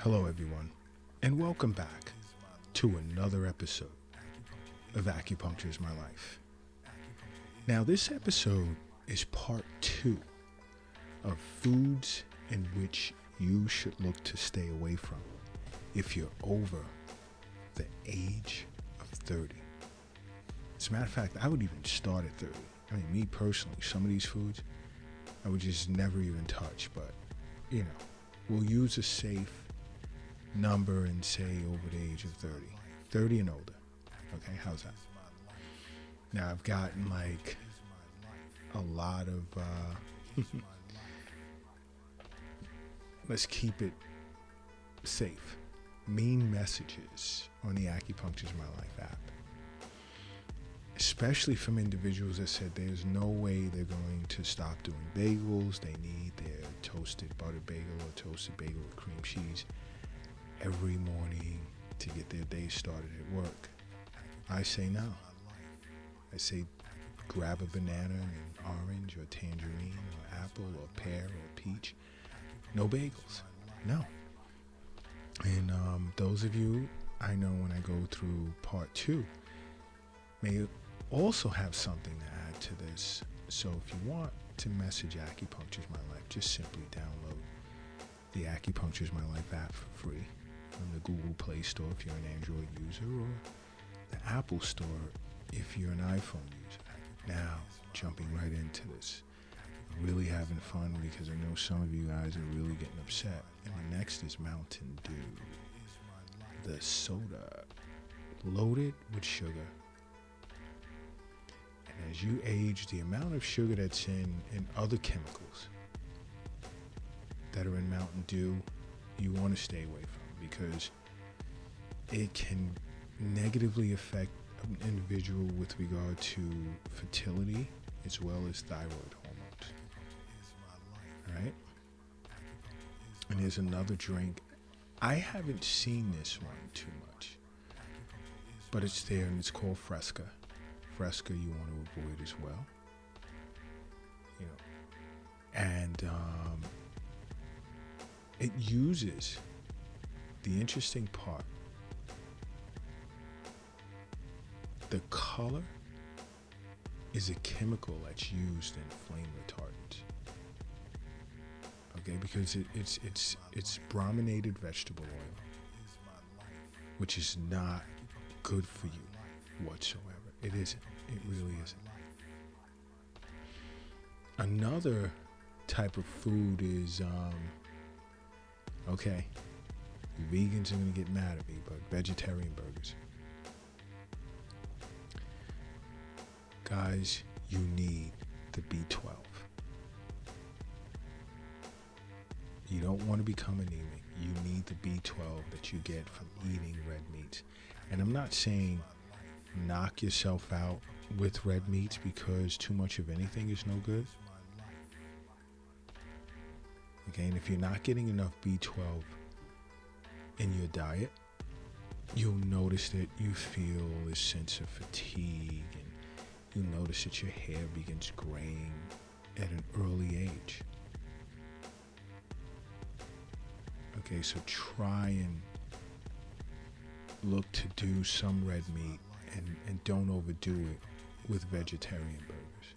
Hello, everyone, and welcome back to another episode of Acupuncture is My Life. Now, this episode is part 2 of foods in which you should look to stay away from if you're over the age of 30. As a matter of fact, I would even start at 30. I mean, me personally, some of these foods I would just never even touch, but, we'll use a safe number and say over the age of 30 and older. Okay, how's that? Now I've gotten like a lot of let's keep it safe, mean messages on the Acupuncture is My Life app, especially from individuals that said there's no way they're going to stop doing bagels. They need their toasted butter bagel or toasted bagel with cream cheese every morning to get their day started at work. I say no. I say grab a banana and an orange or tangerine or apple or pear or peach. No bagels. No. And those of you I know when I go through part 2 may also have something to add to this. So if you want to message Acupuncture is My Life, just simply download the Acupuncture is My Life app for free from the Google Play Store if you're an Android user, or the Apple Store if you're an iPhone user. Now, jumping right into this, really having fun because I know some of you guys are really getting upset. And the next is Mountain Dew, the soda, loaded with sugar. And as you age, the amount of sugar that's in other chemicals that are in Mountain Dew, you want to stay away from, because it can negatively affect an individual with regard to fertility as well as thyroid hormones. All right? And there's another drink. I haven't seen this one too much, but it's there, and it's called Fresca. Fresca you want to avoid as well. And it uses the interesting part. The color is a chemical that's used in flame retardants. Okay, because it's brominated vegetable oil, which is not good for you whatsoever. It isn't. It really isn't. Another type of food is okay, you vegans are going to get mad at me, but vegetarian burgers. Guys, you need the B12. You don't want to become anemic. You need the B12 that you get from eating red meats. And I'm not saying knock yourself out with red meats, because too much of anything is no good. Okay, and if you're not getting enough B12 in your diet, you'll notice that you feel this sense of fatigue, and you'll notice that your hair begins graying at an early age. Okay, so try and look to do some red meat, and don't overdo it with vegetarian burgers.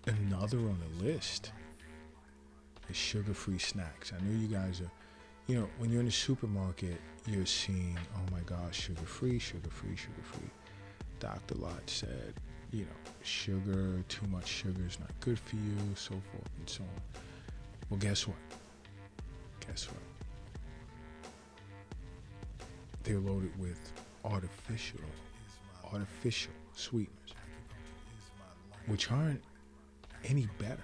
Another on the list is sugar-free snacks. I know you guys are, when you're in the supermarket, you're seeing, oh my gosh, sugar-free, sugar-free, sugar-free. Dr. Lott said, sugar, too much sugar is not good for you, so forth and so on. Well, guess what? They're loaded with artificial sweeteners, which aren't any better.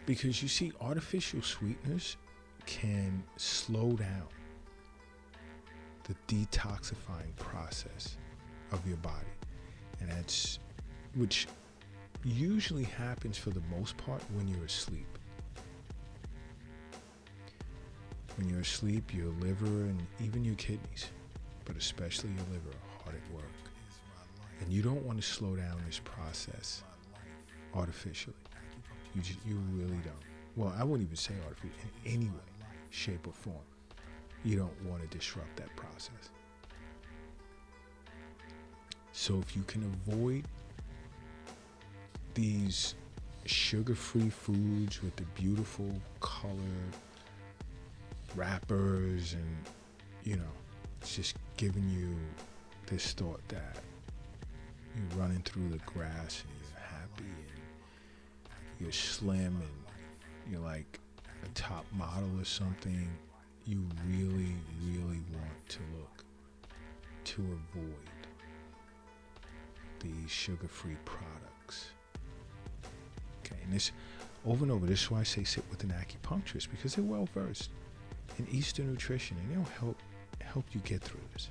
Because you see, artificial sweeteners can slow down the detoxifying process of your body. And which usually happens for the most part when you're asleep. When you're asleep, your liver and even your kidneys, but especially your liver, are hard at work. And you don't want to slow down this process artificially. You really don't. Well, I wouldn't even say artificial in any way, shape, or form. You don't want to disrupt that process. So if you can avoid these sugar-free foods with the beautiful colored wrappers, and it's just giving you this thought that you're running through the grass and you're happy and you're slim and you're like a top model or something, you really, really want to look to avoid these sugar-free products. Okay, and this over and over, this is why I say sit with an acupuncturist, because they're well versed in Eastern nutrition and they'll help you get through this.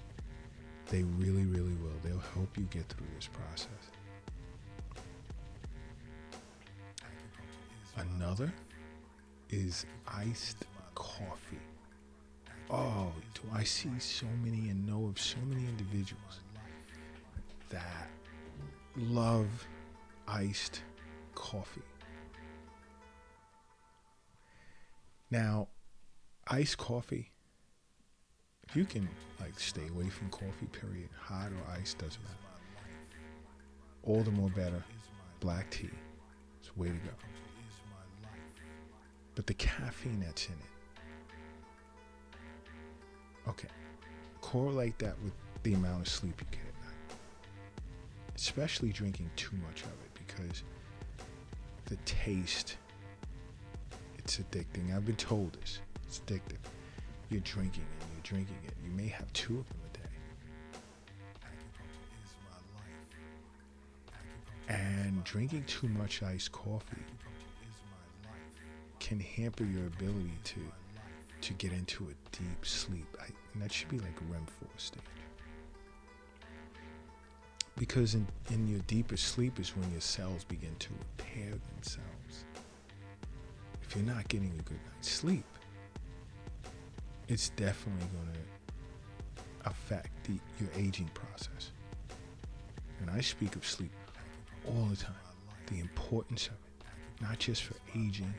They really, really will. They'll help you get through this process. Another is iced coffee. Oh, do I see so many and know of so many individuals that love iced coffee. Now, iced coffee, if you can stay away from coffee, period, hot or iced, doesn't matter. All the more better. Black tea, it's the way to go. But the caffeine that's in it, okay, correlate that with the amount of sleep you get at night. Especially drinking too much of it, because the taste, it's addicting. I've been told this. It's addictive. You're drinking and you're drinking it. You may have 2 of them a day. And drinking too much iced coffee can hamper your ability to get into a deep sleep. And that should be like a REM 4 stage. Because in your deepest sleep is when your cells begin to repair themselves. If you're not getting a good night's sleep, it's definitely going to affect your aging process. And I speak of sleep all the time. The importance of it, not just for aging,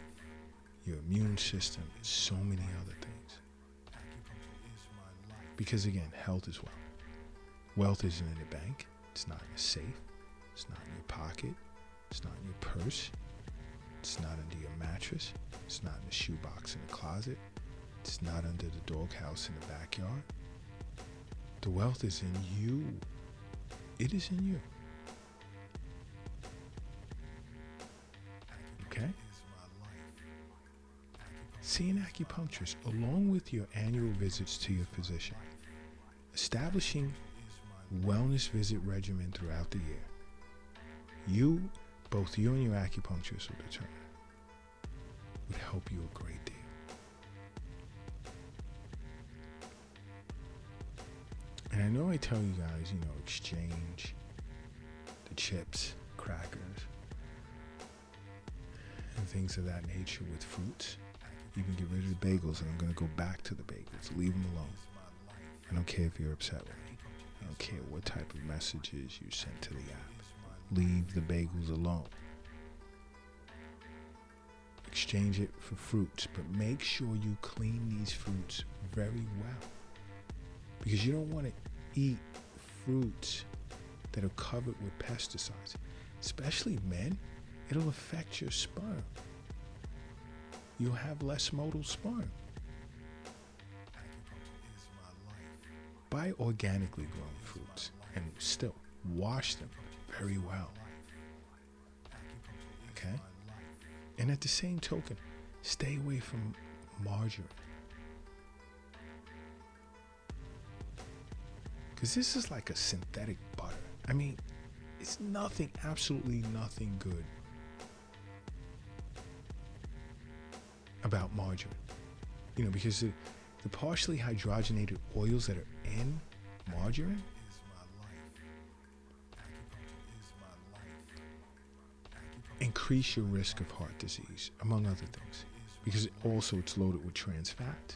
your immune system, and so many other things. Because again, health is wealth. Wealth isn't in the bank. It's not in the safe. It's not in your pocket. It's not in your purse. It's not under your mattress. It's not in the shoebox in the closet. It's not under the doghouse in the backyard. The wealth is in you. It is in you. Okay? See an acupuncturist along with your annual visits to your physician. Establishing wellness visit regimen throughout the year. Both you and your acupuncturist will determine, would help you a great deal. And I know I tell you guys, exchange the chips, crackers, and things of that nature with fruits. Even get rid of the bagels, and I'm going to go back to the bagels. Leave them alone. I don't care if you're upset with me. I don't care what type of messages you send to the app. Leave the bagels alone. Exchange it for fruits, but make sure you clean these fruits very well. Because you don't want to eat fruits that are covered with pesticides. Especially men, it'll affect your sperm. You'll have less motile sperm. Buy organically grown fruits and still wash them very well. Okay? And at the same token, stay away from margarine. Because this is like a synthetic butter. I mean, it's nothing, absolutely nothing good about margarine. Because the partially hydrogenated oils that are in margarine increase your risk of heart disease, among other things. Because it's loaded with trans fat.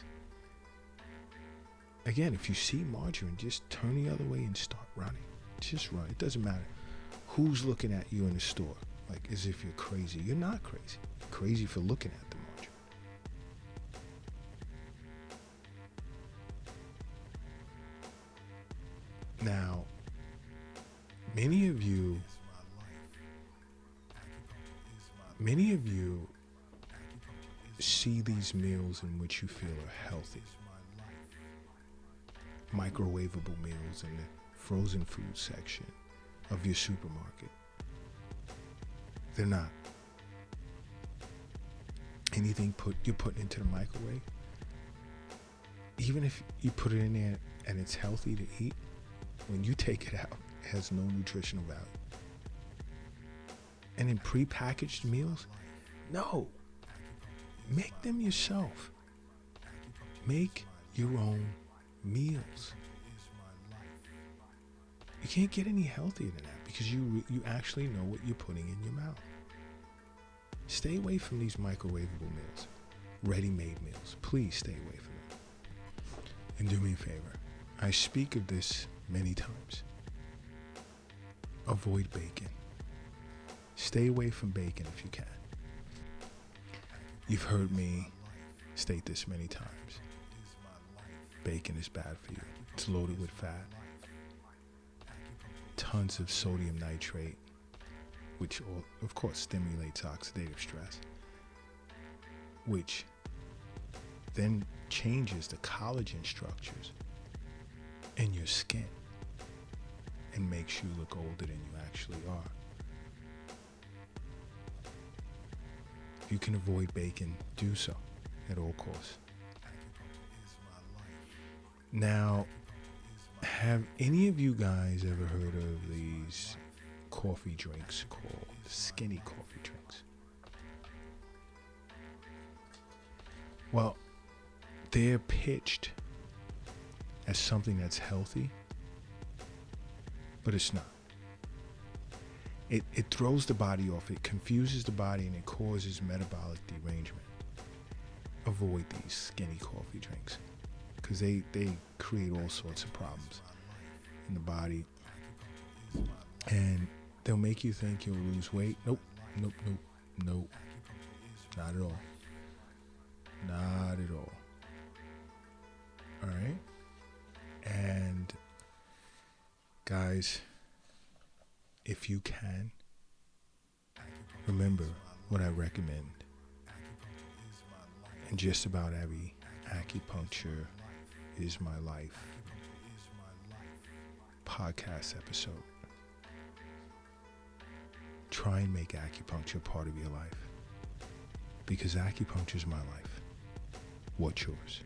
Again, if you see margarine, just turn the other way and start running. Just run. It doesn't matter who's looking at you in the store, like as if you're crazy. You're not crazy. crazy for looking at them, aren't you? Now, many of you see these meals in which you feel are healthy. Microwavable meals in the frozen food section of your supermarket. They're not. Anything you're putting into the microwave, even if you put it in there and it's healthy to eat, when you take it out, it has no nutritional value. And in prepackaged meals, no. Make them yourself. Make your own meals. You can't get any healthier than that because you actually know what you're putting in your mouth. Stay away from these microwavable meals, ready-made meals. Please stay away from them. And do me a favor. I speak of this many times. Avoid bacon. Stay away from bacon if you can. You've heard me state this many times. Bacon is bad for you. It's loaded with fat. Tons of sodium nitrate, which of course stimulates oxidative stress, which then changes the collagen structures in your skin and makes you look older than you actually are. If you can avoid bacon, do so at all costs. Now, have any of you guys ever heard of these coffee drinks called skinny coffee drinks? Well, they're pitched as something that's healthy, but it's not. It throws the body off, it confuses the body, and it causes metabolic derangement. Avoid these skinny coffee drinks because they create all sorts of problems in the body, and they'll make you think you'll lose weight. Nope. Not at all. Not at all. All right? And guys, if you can, remember what I recommend in just about every Acupuncture is My Life podcast episode. Try and make acupuncture part of your life, because acupuncture is my life. What's yours?